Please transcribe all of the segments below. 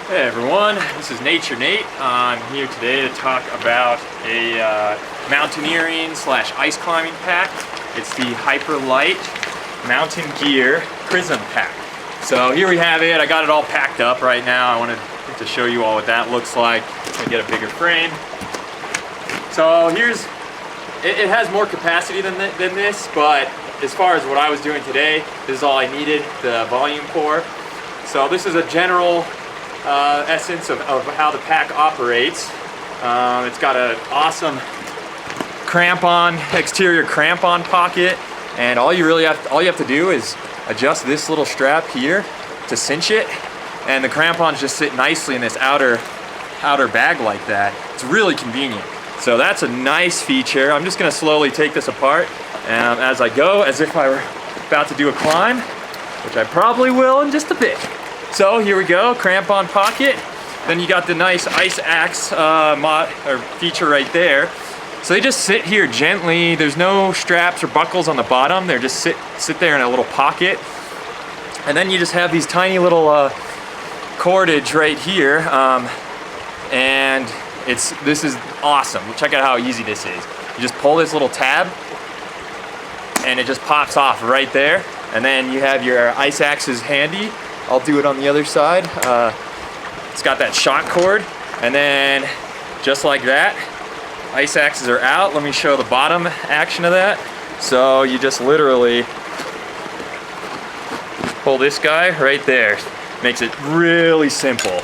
Hey everyone, this is Nature Nate. I'm here today to talk about a mountaineering / ice climbing pack. It's the Hyperlite Mountain Gear Prism pack. So here we have it. I got it all packed up right now. I wanted to show you all what that looks like. I get a bigger frame. So it has more capacity than this, but as far as what I was doing today, this is all I needed the volume for. So this is a general essence of how the pack operates. It's got an awesome exterior crampon pocket, and all you have to do is adjust this little strap here to cinch it, and the crampons just sit nicely in this outer bag like that. It's really convenient. So that's a nice feature. I'm just going to slowly take this apart as I go, as if I were about to do a climb, which I probably will in just a bit. So here we go, crampon pocket. Then you got the nice ice axe feature right there. So they just sit here gently. There's no straps or buckles on the bottom. They're just sit there in a little pocket. And then you just have these tiny little cordage right here. And this is awesome. Check out how easy this is. You just pull this little tab and it just pops off right there. And then you have your ice axes handy. I'll do it on the other side. It's got that shock cord, and then just like that, ice axes are out. Let me show the bottom action of that. So you just literally pull this guy right there. Makes it really simple.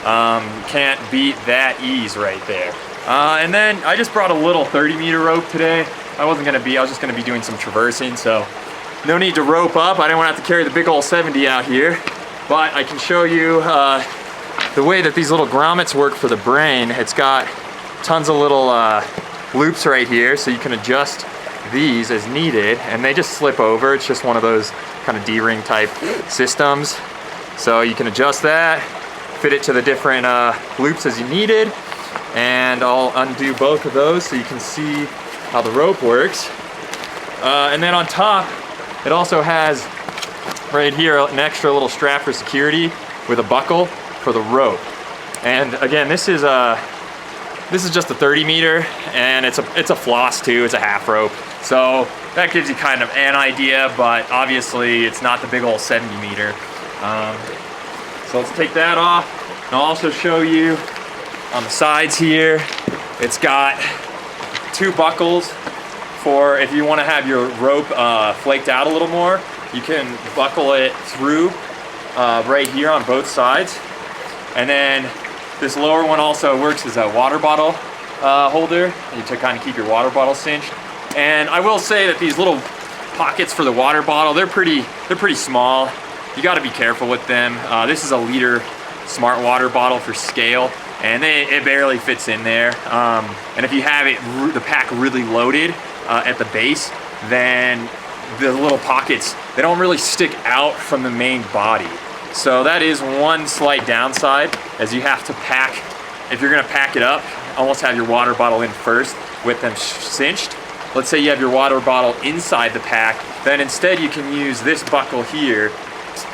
Can't beat that ease right there. And then I just brought a little 30-meter rope today. I was just gonna be doing some traversing, so no need to rope up. I didn't want to have to carry the big old 70 out here. But I can show you the way that these little grommets work for the brain. It's got tons of little loops right here, so you can adjust these as needed, and they just slip over. It's just one of those kind of D-ring type systems. So you can adjust that, fit it to the different loops as you needed, and I'll undo both of those so you can see how the rope works. And then on top, it also has right here an extra little strap for security with a buckle for the rope. And again, this is just a 30-meter, and it's a floss too. It's a half rope, so that gives you kind of an idea. But obviously, it's not the big old 70-meter. So let's take that off, and I'll also show you on the sides here. It's got two buckles for if you want to have your rope flaked out a little more. You can buckle it through right here on both sides. And then this lower one also works as a water bottle holder to kind of keep your water bottle cinched. And I will say that these little pockets for the water bottle, they're pretty small. You got to be careful with them. This is a liter smart water bottle for scale, and it barely fits in there. And if you have the pack really loaded at the base, then the little pockets, they don't really stick out from the main body. So that is one slight downside, as you have to pack, if you're gonna pack it up, almost have your water bottle in first with them cinched. Let's say you have your water bottle inside the pack, then instead you can use this buckle here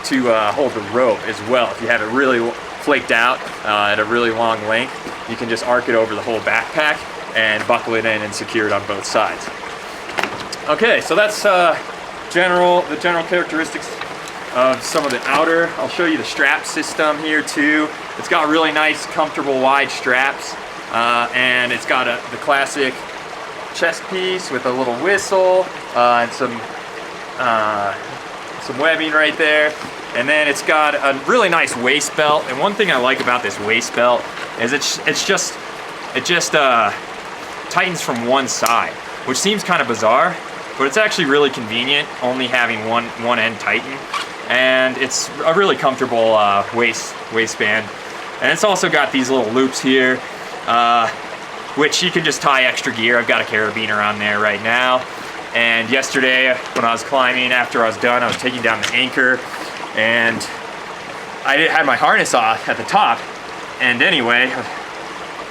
to hold the rope as well. If you have it really flaked out at a really long length, you can just arc it over the whole backpack and buckle it in and secure it on both sides. Okay, so that's the general characteristics of some of the outer. I'll show you the strap system here too. It's got really nice, comfortable, wide straps, and it's got the classic chest piece with a little whistle and some webbing right there. And then it's got a really nice waist belt. And one thing I like about this waist belt is it just tightens from one side, which seems kind of bizarre, but it's actually really convenient only having one end tighten, and it's a really comfortable waistband. And it's also got these little loops here, which you can just tie extra gear. I've got a carabiner on there right now, and yesterday when I was climbing, after I was done, I was taking down the anchor, and I had my harness off at the top, and anyway,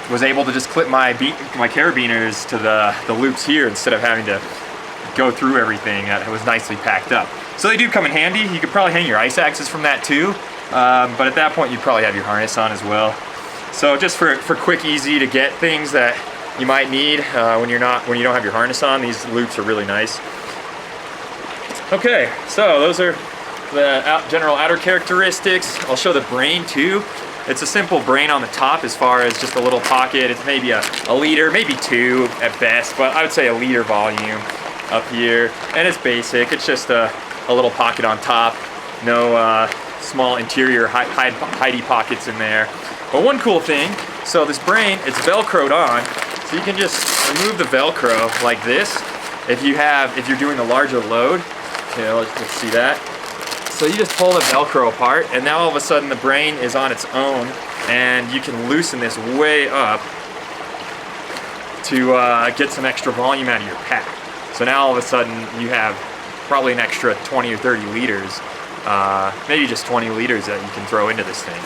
was able to just clip my carabiners to the loops here instead of having to go through everything. It was nicely packed up. So they do come in handy. You could probably hang your ice axes from that too. but at that point you'd probably have your harness on as well. So just for quick, easy to get things that you might need when you don't have your harness on, these loops are really nice. Okay, so those are the general outer characteristics. I'll show the brain too. It's a simple brain on the top as far as just a little pocket. It's maybe a liter, maybe 2 at best, but I would say a liter volume up here. And it's basic. It's just a little pocket on top. No small interior hidey pockets in there. But one cool thing, so this brain, it's Velcroed on, so you can just remove the Velcro like this. If you're doing a larger load, let's see that. So you just pull the Velcro apart, and now all of a sudden the brain is on its own, and you can loosen this way up to get some extra volume out of your pack. So now all of a sudden you have probably an extra 20 or 30 liters, maybe just 20 liters that you can throw into this thing.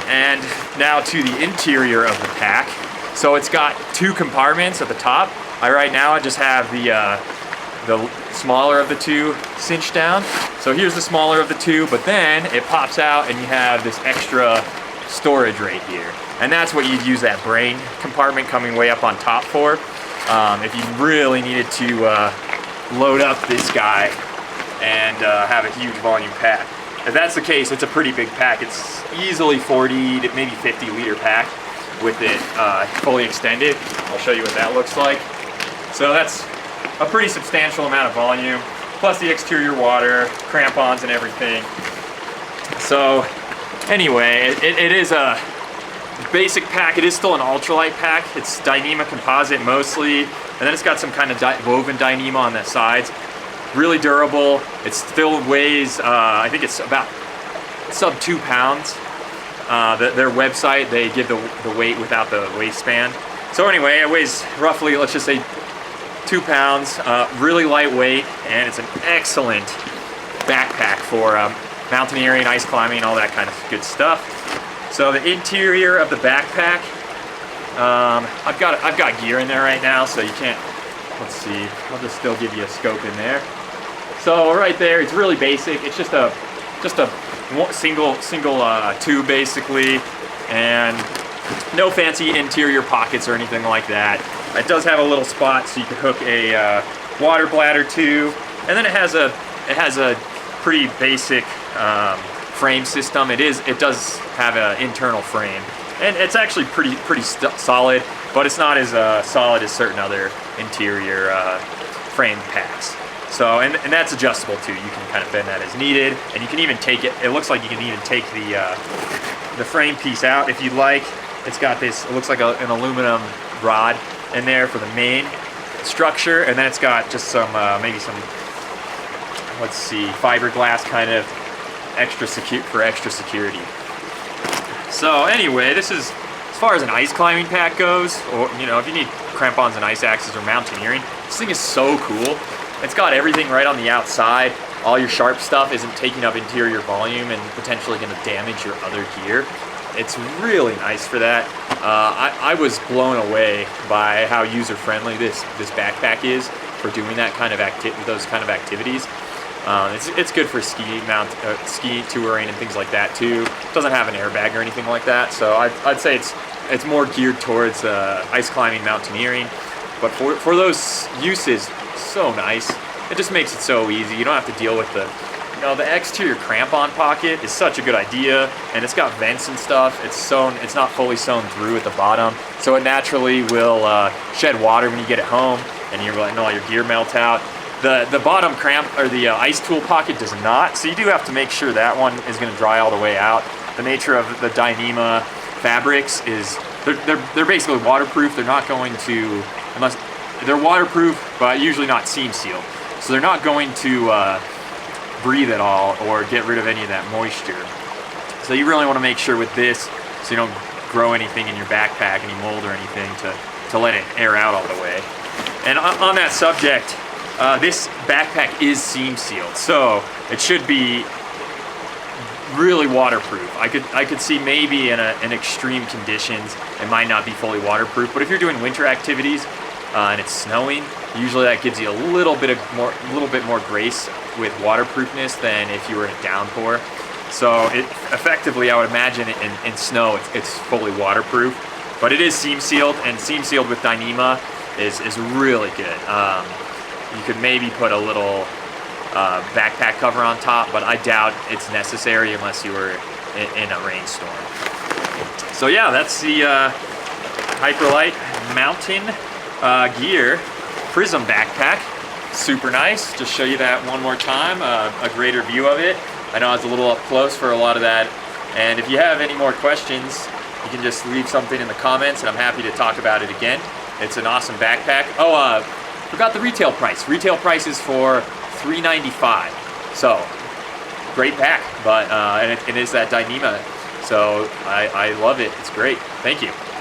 And now to the interior of the pack. So it's got 2 compartments at the top. Right now I just have the smaller of the 2 cinched down. So here's the smaller of the 2, but then it pops out and you have this extra storage right here. And that's what you'd use that brain compartment coming way up on top for. If you really needed to load up this guy and have a huge volume pack. If that's the case, it's a pretty big pack. It's easily 40 to maybe 50 liter pack with it fully extended. I'll show you what that looks like. So that's a pretty substantial amount of volume, plus the exterior water, crampons and everything. So anyway, it is a basic pack. It is still an ultralight pack. It's Dyneema composite mostly, and then it's got some kind of woven Dyneema on the sides. Really durable. It still weighs, I think it's about sub 2 pounds. Their website, they give the weight without the waistband. So anyway, it weighs roughly, let's just say 2 pounds, really lightweight, and it's an excellent backpack for mountaineering, ice climbing, all that kind of good stuff. So the interior of the backpack, I've got gear in there right now, so you can't. Let's see. I'll just still give you a scope in there. So right there, it's really basic. It's just a single tube basically, and no fancy interior pockets or anything like that. It does have a little spot so you can hook a water bladder to, and then it has a pretty basic frame system. It does have an internal frame, and it's actually pretty solid, but it's not as solid as certain other interior frame packs. So and that's adjustable too. You can kind of bend that as needed, and you can even take it. It looks like you can even take the frame piece out if you'd like. It's got this. It looks like an aluminum rod in there for the main structure, and then it's got just some maybe some, let's see, fiberglass kind of extra security. So anyway, this is as far as an ice climbing pack goes, or if you need crampons and ice axes or mountaineering, this thing is so cool. It's got everything right on the outside. All your sharp stuff isn't taking up interior volume and potentially going to damage your other gear. It's really nice for that. I was blown away by how user-friendly this backpack is for doing that kind of those kind of activities. It's good for ski touring and things like that too. It doesn't have an airbag or anything like that, so I'd say it's more geared towards ice climbing, mountaineering. But for those uses, so nice. It just makes it so easy. You don't have to deal with the exterior crampon pocket is such a good idea, and it's got vents and stuff. It's not fully sewn through at the bottom, so it naturally will shed water when you get it home, and you're letting all your gear melt out. The bottom cramp or the ice tool pocket does not, so you do have to make sure that one is going to dry all the way out. The nature of the Dyneema fabrics is they're basically waterproof. They're not going to, unless they're waterproof, but usually not seam sealed. So they're not going to breathe at all or get rid of any of that moisture. So you really want to make sure with this, so you don't grow anything in your backpack, any mold or anything, to let it air out all the way. And on that subject, this backpack is seam sealed, so it should be really waterproof. I could see more in extreme conditions it might not be fully waterproof, but if you're doing winter activities and it's snowing, usually that gives you a little bit more grace with waterproofness than if you were in a downpour. So it effectively, I would imagine in snow, it's fully waterproof. But it is seam sealed, and seam sealed with Dyneema is really good. You could maybe put a little backpack cover on top, but I doubt it's necessary unless you were in a rainstorm. So yeah, that's the Hyperlite mountain gear Prism backpack. Super nice. Just show you that one more time, a greater view of it. I know I was a little up close for a lot of that. And if you have any more questions, you can just leave something in the comments, and I'm happy to talk about it again. It's an awesome backpack. Oh, forgot the retail price. Retail price is for $395. So, great pack, but and it is that Dyneema. So I love it. It's great. Thank you.